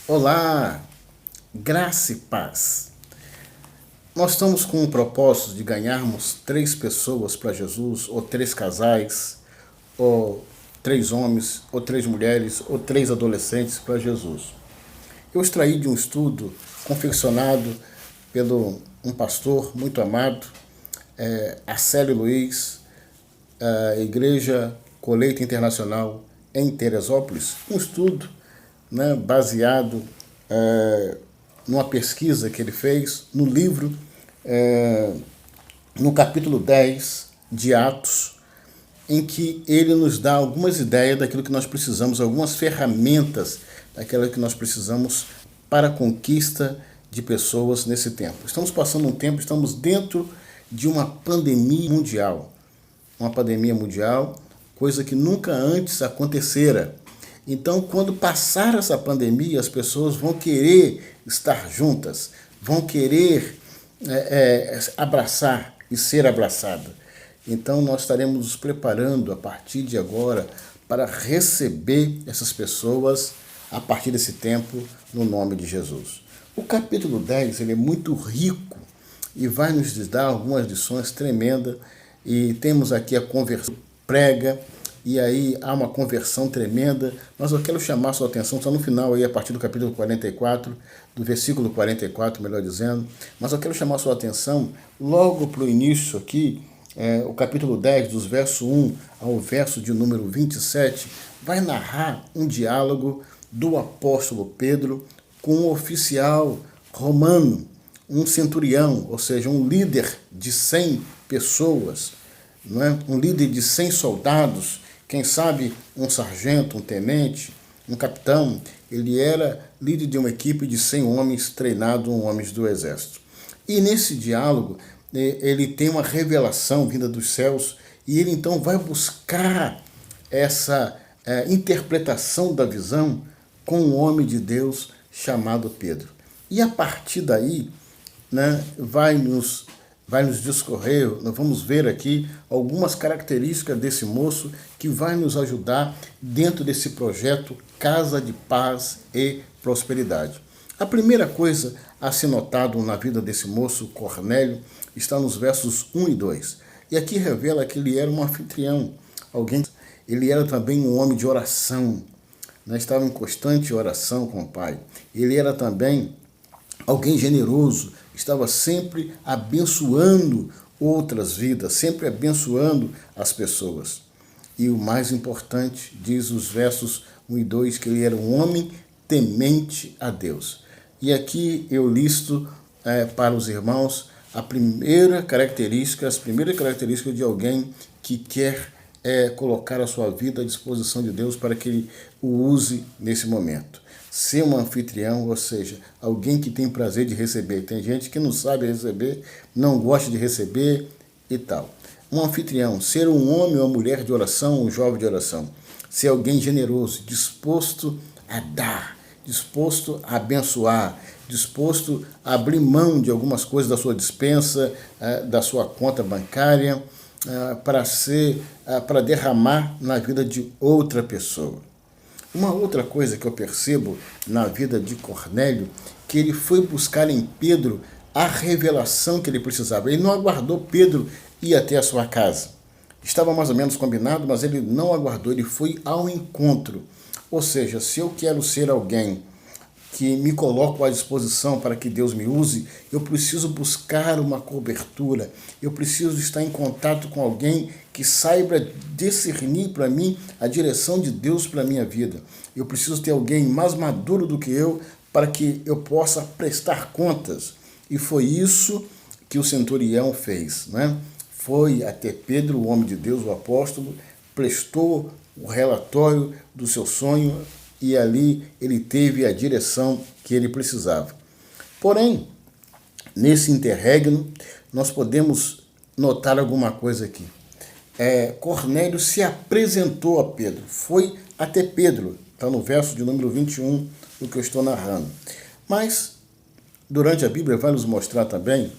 Olá, graça e paz. Nós estamos com o propósito de ganharmos 3 pessoas para Jesus, ou 3 casais, ou 3 homens, ou 3 mulheres, ou 3 adolescentes para Jesus. Eu extraí de um estudo confeccionado pelo um pastor muito amado, Acélio Luiz, a Igreja Colheita Internacional em Teresópolis, um estudo, né, baseado numa pesquisa que ele fez no livro, no capítulo 10 de Atos, em que ele nos dá algumas ideias daquilo que nós precisamos, algumas ferramentas daquilo que nós precisamos para a conquista de pessoas nesse tempo. Estamos passando um tempo, estamos dentro de uma pandemia mundial. Uma pandemia mundial, coisa que nunca antes acontecera. Então, quando passar essa pandemia, as pessoas vão querer estar juntas, vão querer abraçar e ser abraçada. Então, nós estaremos nos preparando a partir de agora para receber essas pessoas a partir desse tempo, no nome de Jesus. O capítulo 10 ele é muito rico e vai nos dar algumas lições tremendas. E temos aqui a conversão prega, e aí há uma conversão tremenda, mas eu quero chamar a sua atenção, só no final, aí, a partir do capítulo 44, do versículo 44, melhor dizendo, mas eu quero chamar a sua atenção logo para o início aqui, o capítulo 10, dos versos 1 ao verso de número 27, vai narrar um diálogo do apóstolo Pedro com um oficial romano, um centurião, ou seja, um líder de 100 pessoas, não é? Um líder de 100 soldados, quem sabe um sargento, um tenente, um capitão. Ele era líder de uma equipe de 100 homens treinados, homens do exército. E nesse diálogo, ele tem uma revelação vinda dos céus, e ele então vai buscar essa interpretação da visão com um homem de Deus chamado Pedro. E a partir daí, né, vai nos discorrer, nós vamos ver aqui algumas características desse moço que vai nos ajudar dentro desse projeto Casa de Paz e Prosperidade. A primeira coisa a ser notado na vida desse moço, Cornélio, está nos versos 1 e 2. E aqui revela que ele era um anfitrião, ele era também um homem de oração, né? Estava em constante oração com o Pai. Ele era também alguém generoso, estava sempre abençoando outras vidas, sempre abençoando as pessoas. E o mais importante, diz os versos 1 e 2, que ele era um homem temente a Deus. E aqui eu listo para os irmãos as primeiras características de alguém que quer colocar a sua vida à disposição de Deus para que ele o use nesse momento. Ser um anfitrião, ou seja, alguém que tem prazer de receber. Tem gente que não sabe receber, não gosta de receber e tal. Um anfitrião, ser um homem ou uma mulher de oração, um jovem de oração. Ser alguém generoso, disposto a dar, disposto a abençoar, disposto a abrir mão de algumas coisas da sua despensa, da sua conta bancária, para derramar na vida de outra pessoa. Uma outra coisa que eu percebo na vida de Cornélio, que ele foi buscar em Pedro a revelação que ele precisava. Ele não aguardou Pedro ir até a sua casa. Estava mais ou menos combinado, mas ele não aguardou, ele foi ao encontro. Ou seja, se eu quero ser alguém que me coloco à disposição para que Deus me use, eu preciso buscar uma cobertura, eu preciso estar em contato com alguém que saiba discernir para mim a direção de Deus para a minha vida. Eu preciso ter alguém mais maduro do que eu para que eu possa prestar contas. E foi isso que o centurião fez, né? Foi até Pedro, o homem de Deus, o apóstolo, prestou o relatório do seu sonho, e ali ele teve a direção que ele precisava. Porém, nesse interregno, nós podemos notar alguma coisa aqui. Cornélio se apresentou a Pedro, foi até Pedro, está no verso de número 21, do que eu estou narrando. Mas, durante a Bíblia, vai nos mostrar também,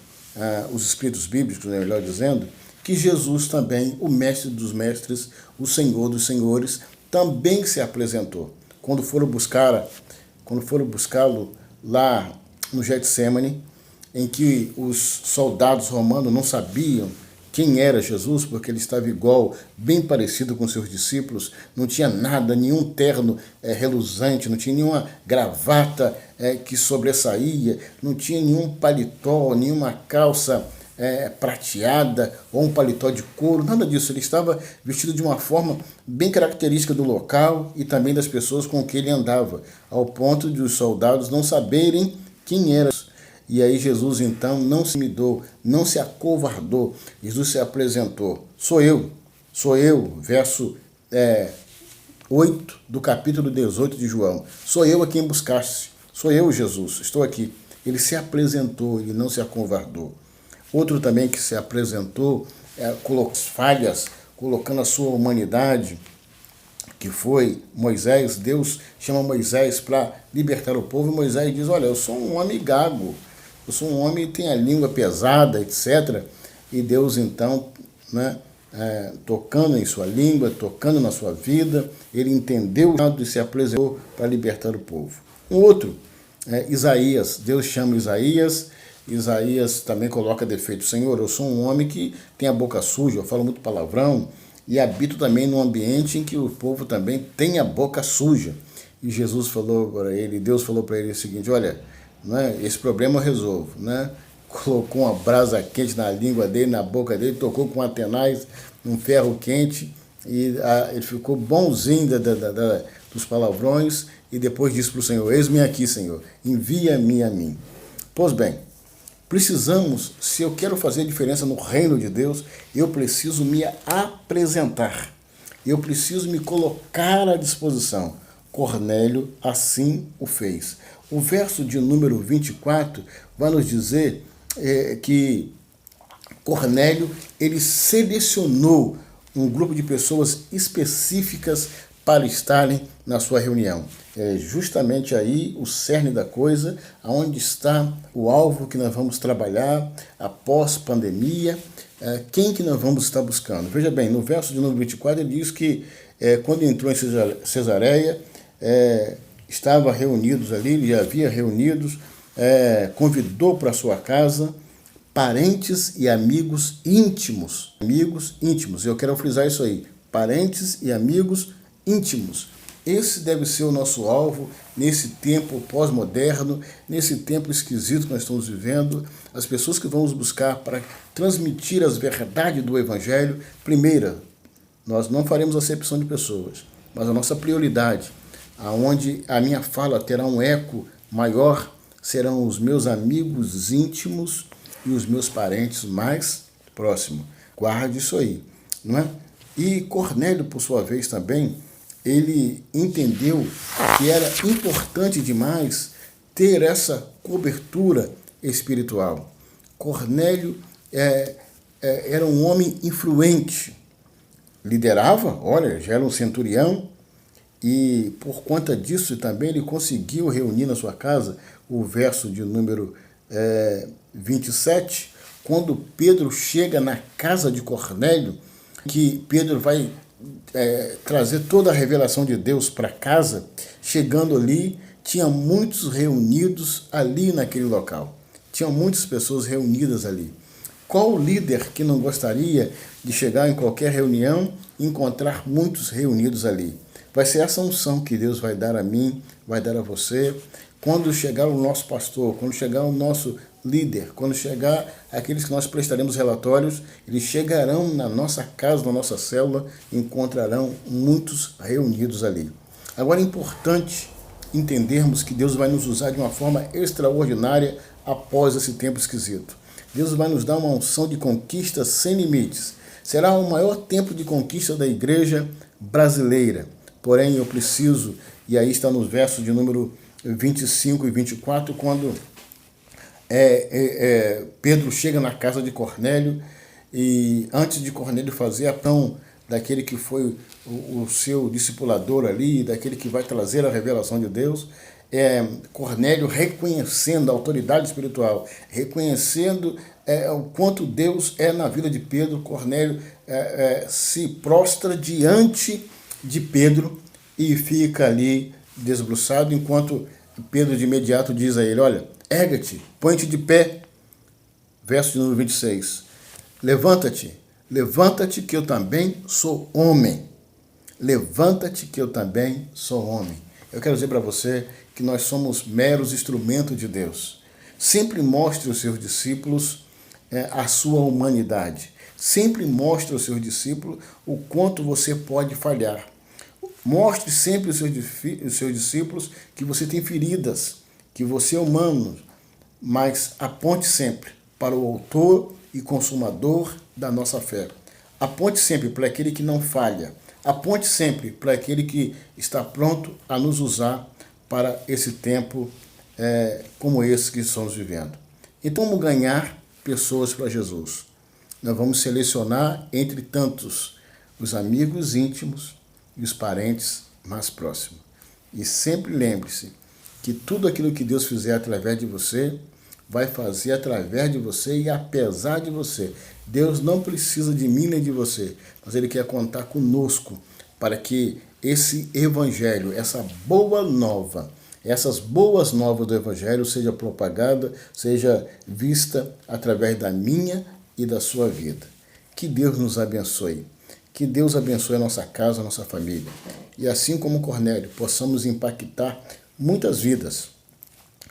os escritos bíblicos, melhor dizendo, que Jesus também, o mestre dos mestres, o Senhor dos senhores, também se apresentou. Quando foram buscar quando foram buscá-lo lá no Getsemane, em que os soldados romanos não sabiam quem era Jesus, porque ele estava igual, bem parecido com seus discípulos, não tinha nada, nenhum terno reluzente, não tinha nenhuma gravata que sobressaía, não tinha nenhum paletó, nenhuma calça prateada ou um paletó de couro, nada disso. Ele estava vestido de uma forma bem característica do local e também das pessoas com que ele andava, ao ponto de os soldados não saberem quem era. E aí Jesus então não se intimidou, não se acovardou. Jesus se apresentou. Sou eu, verso 8 do capítulo 18 de João. Sou eu a quem buscaste. Sou eu, Jesus, estou aqui. Ele se apresentou, ele não se acovardou. Outro também que se apresentou, colocou as falhas, colocando a sua humanidade, que foi Moisés. Deus chama Moisés para libertar o povo, e Moisés diz, olha, eu sou um homem gago, eu sou um homem que tem a língua pesada, etc. E Deus, então, tocando em sua língua, tocando na sua vida, ele entendeu e se apresentou para libertar o povo. Um outro, Isaías. Deus chama Isaías. Isaías também coloca defeito. Senhor, eu sou um homem que tem a boca suja, eu falo muito palavrão e habito também num ambiente em que o povo também tem a boca suja. E Jesus falou para ele, Deus falou para ele o seguinte, olha, esse problema eu resolvo. Colocou uma brasa quente na língua dele, na boca dele, tocou com atenaz, um ferro quente, e ele ficou bonzinho dos palavrões, e depois disse para o Senhor, eis-me aqui, Senhor, envia-me a mim. Pois bem, precisamos, se eu quero fazer diferença no reino de Deus, eu preciso me apresentar. Eu preciso me colocar à disposição. Cornélio assim o fez. O verso de número 24 vai nos dizer que Cornélio, ele selecionou um grupo de pessoas específicas para estarem na sua reunião. É justamente aí o cerne da coisa, onde está o alvo que nós vamos trabalhar após pandemia, quem que nós vamos estar buscando. Veja bem, no verso de número 24 ele diz que quando entrou em Cesareia, estava reunidos ali, ele já havia reunidos, convidou para sua casa parentes e amigos íntimos. Amigos íntimos, eu quero frisar isso aí, parentes e amigos íntimos. Esse deve ser o nosso alvo nesse tempo pós-moderno, nesse tempo esquisito que nós estamos vivendo. As pessoas que vamos buscar para transmitir as verdades do Evangelho, primeira, nós não faremos acepção de pessoas, mas a nossa prioridade, aonde a minha fala terá um eco maior, serão os meus amigos íntimos e os meus parentes mais próximos. Guarde isso aí, não é? E Cornélio, por sua vez, também, ele entendeu que era importante demais ter essa cobertura espiritual. Cornélio era um homem influente, liderava, olha, já era um centurião, e por conta disso também ele conseguiu reunir na sua casa o verso de número 27, quando Pedro chega na casa de Cornélio, que Pedro vai trazer toda a revelação de Deus para casa. Chegando ali, tinha muitos reunidos ali naquele local. Tinham muitas pessoas reunidas ali. Qual líder que não gostaria de chegar em qualquer reunião e encontrar muitos reunidos ali? Vai ser essa unção que Deus vai dar a mim, vai dar a você. Quando chegar o nosso pastor, quando chegar o nosso líder, quando chegar aqueles que nós prestaremos relatórios, eles chegarão na nossa casa, na nossa célula, e encontrarão muitos reunidos ali. Agora é importante entendermos que Deus vai nos usar de uma forma extraordinária após esse tempo esquisito. Deus vai nos dar uma unção de conquista sem limites. Será o maior tempo de conquista da igreja brasileira. Porém, eu preciso, e aí está nos versos de número 25 e 24, quando Pedro chega na casa de Cornélio, e antes de Cornélio fazer a pão daquele que foi o seu discipulador ali, daquele que vai trazer a revelação de Deus, Cornélio reconhecendo a autoridade espiritual, reconhecendo o quanto Deus é na vida de Pedro, Cornélio se prostra diante de Pedro e fica ali desbruçado, enquanto Pedro de imediato diz a ele, olha, erga-te, põe-te de pé. Verso de número 26. Levanta-te, levanta-te que eu também sou homem. Levanta-te que eu também sou homem. Eu quero dizer para você que nós somos meros instrumentos de Deus. Sempre mostre aos seus discípulos a sua humanidade. Sempre mostre aos seus discípulos o quanto você pode falhar. Mostre sempre aos seus discípulos que você tem feridas, que você é humano, mas aponte sempre para o autor e consumador da nossa fé. Aponte sempre para aquele que não falha. Aponte sempre para aquele que está pronto a nos usar para esse tempo como esse que estamos vivendo. Então, vamos ganhar pessoas para Jesus. Nós vamos selecionar entre tantos os amigos íntimos e os parentes mais próximos. E sempre lembre-se que tudo aquilo que Deus fizer através de você, vai fazer através de você e apesar de você. Deus não precisa de mim nem de você, mas Ele quer contar conosco para que esse evangelho, essa boa nova, essas boas novas do evangelho seja propagada, seja vista através da minha e da sua vida. Que Deus nos abençoe. Que Deus abençoe a nossa casa, a nossa família. E assim como Cornélio, possamos impactar muitas vidas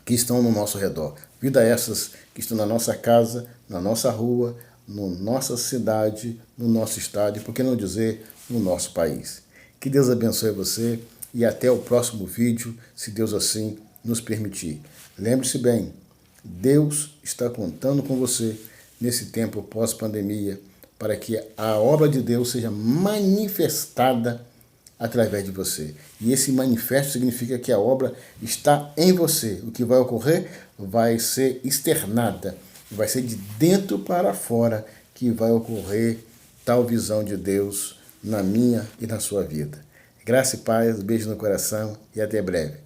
que estão no nosso redor. Vidas essas que estão na nossa casa, na nossa rua, na nossa cidade, no nosso estado e, por que não dizer, no nosso país. Que Deus abençoe você e até o próximo vídeo, se Deus assim nos permitir. Lembre-se bem, Deus está contando com você nesse tempo pós-pandemia para que a obra de Deus seja manifestada através de você. E esse manifesto significa que a obra está em você. O que vai ocorrer vai ser externada, vai ser de dentro para fora que vai ocorrer tal visão de Deus na minha e na sua vida. Graça e paz, beijo no coração e até breve.